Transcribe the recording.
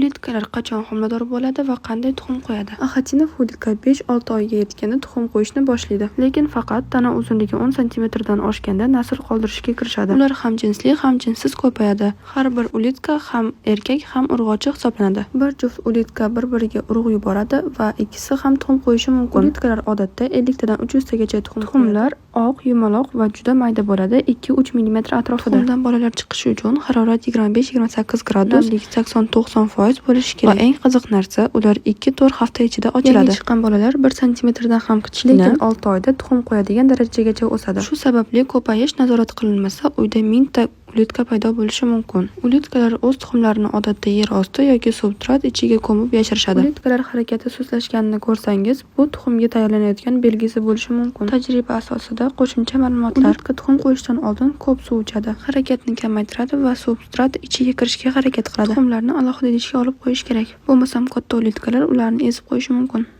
Ulitkalar qachon homilador bo'ladi va qanday tuxum qo'yadi? Axatinov ultka 5-6 oyga yetganda tuxum qo'yishni boshlaydi, lekin faqat tana uzunligi 10 cm dan oshganda nasl qoldirishga kirishadi. Ular ham jinsli, ham jinsiz ko'payadi. Har bir ulitka ham erkak, ham urg'ochi hisoblanadi. Bir juft ulitka bir-biriga urug' yuboradi va ikkisi ham tuxum qo'yishi mumkin. Ulitkalar odatda 50 tadan 300 tagacha tuxumlar oq, yumaloq va juda mayda bo'ladi, 2-3 mm atrofida. Tuxumdan bolalar chiqishi uchun harorat 25-28 gradus, namlik 80-90% bo'lishi kerak. Va eng qiziq narsa, ular 2-4 hafta ichida ochiladi. Yangi chiqqan bolalar 1 cm dan ham kichik, lekin 6 oyda tuxum qo'yadigan darajagacha o'sadi. Shu sababli ko'payish nazorat qilinmasa, uyda 1000 ta ulitka paydo bo'lishi mumkin. Ulitkalar o'z tuxumlarini odatda yer osti yoki substrat ichiga ko'mib yashirishadi. Ulitkalar harakati sustlashganini ko'rsangiz, bu tuxumga tayyorlanayotgan belgisi bo'lishi mumkin. Tajriba asosida qo'shimcha ma'lumotlar: ulitka tuxum qo'yishdan oldin ko'p suv ichadi, harakatni kamaytiradi va substrat ichiga kirishga harakat qiladi. Tuxumlarni alohida idishga olib qo'yish kerak. Bo'lmasam katta ulitkalar ularni ezib qo'yishi mumkin.